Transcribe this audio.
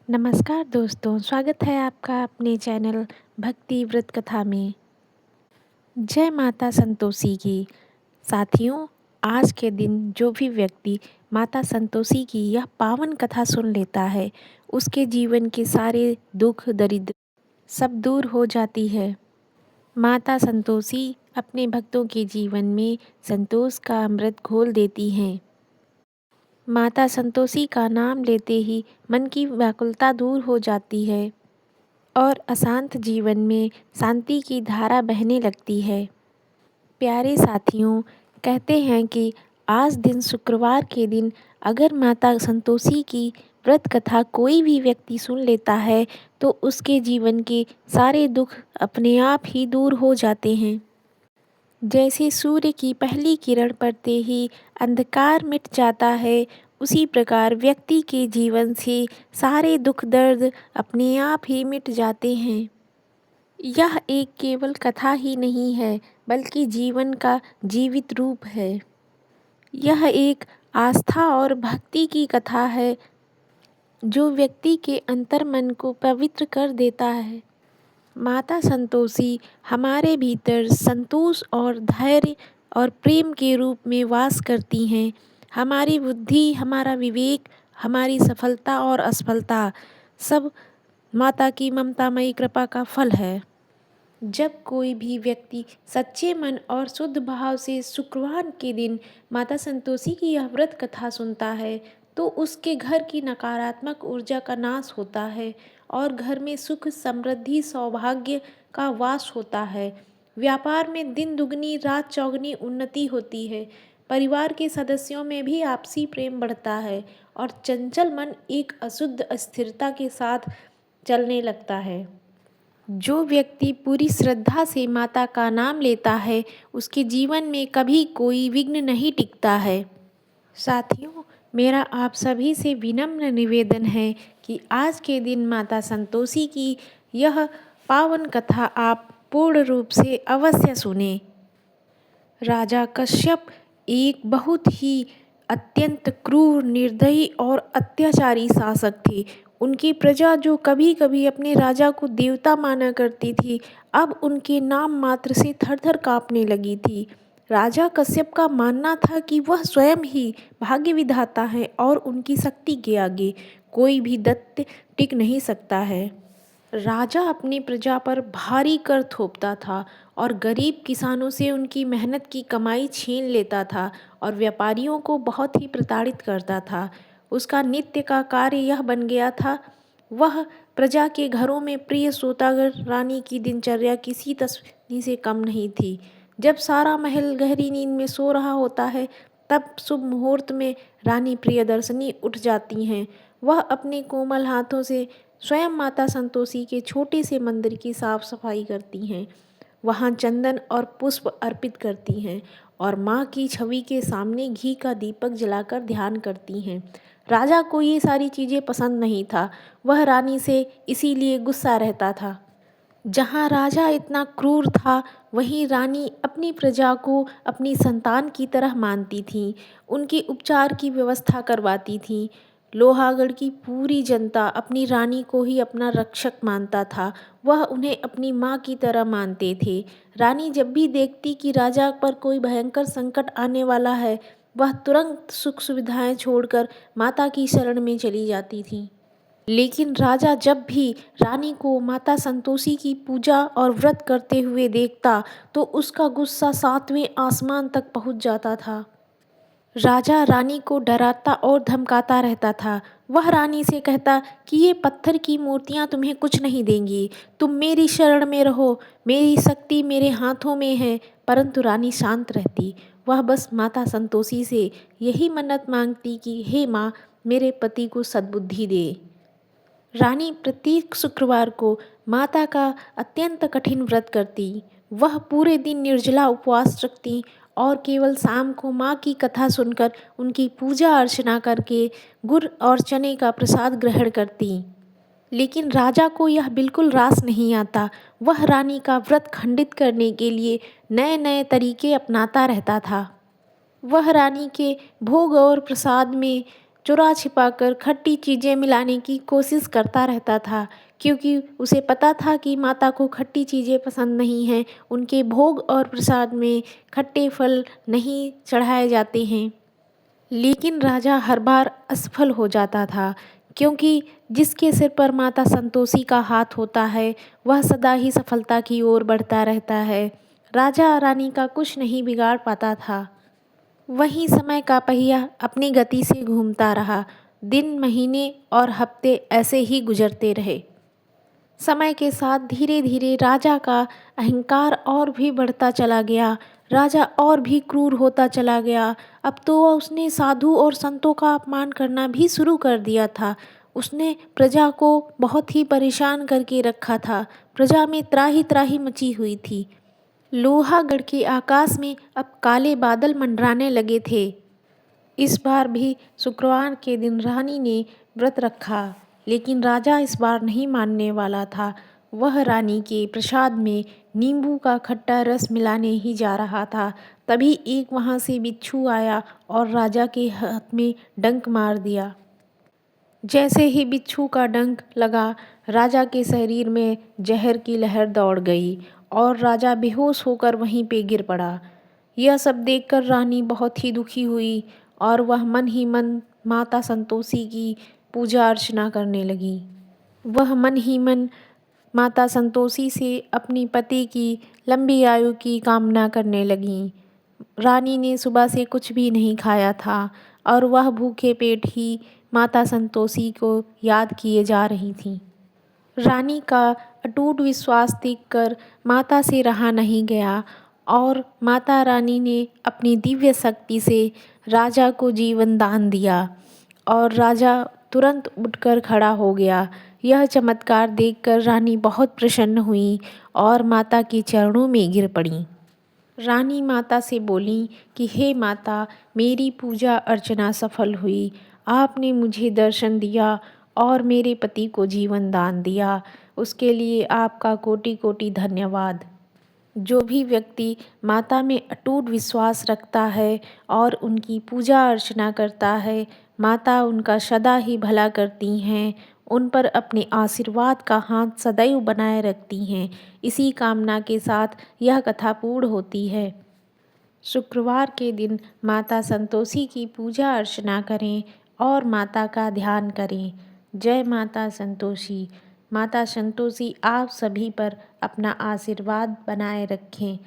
नमस्कार दोस्तों, स्वागत है आपका अपने चैनल भक्ति व्रत कथा में। जय माता संतोषी की। साथियों, आज के दिन जो भी व्यक्ति माता संतोषी की यह पावन कथा सुन लेता है, उसके जीवन के सारे दुख दरिद्र सब दूर हो जाती है। माता संतोषी अपने भक्तों के जीवन में संतोष का अमृत घोल देती हैं। माता संतोषी का नाम लेते ही मन की व्याकुलता दूर हो जाती है और अशांत जीवन में शांति की धारा बहने लगती है। प्यारे साथियों, कहते हैं कि आज दिन शुक्रवार के दिन अगर माता संतोषी की व्रत कथा कोई भी व्यक्ति सुन लेता है तो उसके जीवन के सारे दुख अपने आप ही दूर हो जाते हैं। जैसे सूर्य की पहली किरण पड़ते ही अंधकार मिट जाता है, उसी प्रकार व्यक्ति के जीवन से सारे दुख दर्द अपने आप ही मिट जाते हैं। यह एक केवल कथा ही नहीं है, बल्कि जीवन का जीवित रूप है। यह एक आस्था और भक्ति की कथा है जो व्यक्ति के अंतर्मन को पवित्र कर देता है। माता संतोषी हमारे भीतर संतोष और धैर्य और प्रेम के रूप में वास करती हैं। हमारी बुद्धि, हमारा विवेक, हमारी सफलता और असफलता सब माता की ममतामयी कृपा का फल है। जब कोई भी व्यक्ति सच्चे मन और शुद्ध भाव से शुक्रवार के दिन माता संतोषी की यह व्रत कथा सुनता है तो उसके घर की नकारात्मक ऊर्जा का नाश होता है और घर में सुख, समृद्धि, सौभाग्य का वास होता है। व्यापार में दिन दुगनी रात चौगनी उन्नति होती है। परिवार के सदस्यों में भी आपसी प्रेम बढ़ता है और चंचल मन एक अशुद्ध अस्थिरता के साथ चलने लगता है। जो व्यक्ति पूरी श्रद्धा से माता का नाम लेता है, उसके जीवन में कभी कोई विघ्न नहीं टिकता है। साथियों, मेरा आप सभी से विनम्र निवेदन है कि आज के दिन माता संतोषी की यह पावन कथा आप पूर्ण रूप से अवश्य सुने। राजा कश्यप एक बहुत ही अत्यंत क्रूर, निर्दयी और अत्याचारी शासक थे। उनकी प्रजा जो कभी कभी अपने राजा को देवता माना करती थी, अब उनके नाम मात्र से थर थर काँपने लगी थी। राजा कश्यप का मानना था कि वह स्वयं ही भाग्य विधाता है और उनकी शक्ति के आगे कोई भी दैत्य टिक नहीं सकता है। राजा अपनी प्रजा पर भारी कर थोपता था और गरीब किसानों से उनकी मेहनत की कमाई छीन लेता था और व्यापारियों को बहुत ही प्रताड़ित करता था। उसका नित्य का कार्य यह बन गया था, वह प्रजा के घरों में प्रिय सौदागर रानी की दिनचर्या किसी तस्वीर से कम नहीं थी। जब सारा महल गहरी नींद में सो रहा होता है, तब शुभ मुहूर्त में रानी प्रियदर्शनी उठ जाती हैं। वह अपने कोमल हाथों से स्वयं माता संतोषी के छोटे से मंदिर की साफ सफाई करती हैं। वहाँ चंदन और पुष्प अर्पित करती हैं और माँ की छवि के सामने घी का दीपक जलाकर ध्यान करती हैं। राजा को ये सारी चीज़ें पसंद नहीं था, वह रानी से इसीलिए गुस्सा रहता था। जहाँ राजा इतना क्रूर था, वहीं रानी अपनी प्रजा को अपनी संतान की तरह मानती थी। उनके उपचार की व्यवस्था करवाती थी। लोहागढ़ की पूरी जनता अपनी रानी को ही अपना रक्षक मानता था। वह उन्हें अपनी माँ की तरह मानते थे। रानी जब भी देखती कि राजा पर कोई भयंकर संकट आने वाला है, वह तुरंत सुख सुविधाएं छोड़कर माता की शरण में चली जाती थी। लेकिन राजा जब भी रानी को माता संतोषी की पूजा और व्रत करते हुए देखता तो उसका गुस्सा सातवें आसमान तक पहुंच जाता था। राजा रानी को डराता और धमकाता रहता था। वह रानी से कहता कि ये पत्थर की मूर्तियाँ तुम्हें कुछ नहीं देंगी, तुम मेरी शरण में रहो, मेरी शक्ति मेरे हाथों में है। परंतु रानी शांत रहती। वह बस माता संतोषी से यही मन्नत मांगती कि हे माँ, मेरे पति को सद्बुद्धि दे। रानी प्रत्येक शुक्रवार को माता का अत्यंत कठिन व्रत करती। वह पूरे दिन निर्जला उपवास रखती और केवल शाम को माँ की कथा सुनकर उनकी पूजा अर्चना करके गुड़ और चने का प्रसाद ग्रहण करती। लेकिन राजा को यह बिल्कुल रास नहीं आता। वह रानी का व्रत खंडित करने के लिए नए नए तरीके अपनाता रहता था। वह रानी के भोग और प्रसाद में चुरा छिपाकर खट्टी चीज़ें मिलाने की कोशिश करता रहता था, क्योंकि उसे पता था कि माता को खट्टी चीज़ें पसंद नहीं हैं। उनके भोग और प्रसाद में खट्टे फल नहीं चढ़ाए जाते हैं। लेकिन राजा हर बार असफल हो जाता था, क्योंकि जिसके सिर पर माता संतोषी का हाथ होता है वह सदा ही सफलता की ओर बढ़ता रहता है। राजा रानी का कुछ नहीं बिगाड़ पाता था। वहीं समय का पहिया अपनी गति से घूमता रहा। दिन, महीने और हफ्ते ऐसे ही गुजरते रहे। समय के साथ धीरे धीरे राजा का अहंकार और भी बढ़ता चला गया। राजा और भी क्रूर होता चला गया। अब तो उसने साधु और संतों का अपमान करना भी शुरू कर दिया था। उसने प्रजा को बहुत ही परेशान करके रखा था। प्रजा में त्राही त्राही मची हुई थी। लोहागढ़ के आकाश में अब काले बादल मंडराने लगे थे। इस बार भी शुक्रवार के दिन रानी ने व्रत रखा, लेकिन राजा इस बार नहीं मानने वाला था। वह रानी के प्रसाद में नींबू का खट्टा रस मिलाने ही जा रहा था। तभी एक वहाँ से बिच्छू आया और राजा के हाथ में डंक मार दिया। जैसे ही बिच्छू का डंक लगा, राजा के शरीर में जहर की लहर दौड़ गई और राजा बेहोश होकर वहीं पे गिर पड़ा। यह सब देखकर रानी बहुत ही दुखी हुई और वह मन ही मन माता संतोषी की पूजा अर्चना करने लगी। वह मन ही मन माता संतोषी से अपनी पति की लंबी आयु की कामना करने लगीं। रानी ने सुबह से कुछ भी नहीं खाया था और वह भूखे पेट ही माता संतोषी को याद किए जा रही थी। रानी का अटूट विश्वास देखकर माता से रहा नहीं गया और माता रानी ने अपनी दिव्य शक्ति से राजा को जीवन दान दिया और राजा तुरंत उठकर खड़ा हो गया। यह चमत्कार देखकर रानी बहुत प्रसन्न हुई और माता के चरणों में गिर पड़ी। रानी माता से बोली कि हे माता, मेरी पूजा अर्चना सफल हुई। आपने मुझे दर्शन दिया और मेरे पति को जीवन दान दिया। उसके लिए आपका कोटि कोटि धन्यवाद। जो भी व्यक्ति माता में अटूट विश्वास रखता है और उनकी पूजा अर्चना करता है, माता उनका सदा ही भला करती हैं। उन पर अपने आशीर्वाद का हाथ सदैव बनाए रखती हैं। इसी कामना के साथ यह कथा पूर्ण होती है। शुक्रवार के दिन माता संतोषी की पूजा अर्चना करें और माता का ध्यान करें। जय माता संतोषी। माता संतोषी आप सभी पर अपना आशीर्वाद बनाए रखें।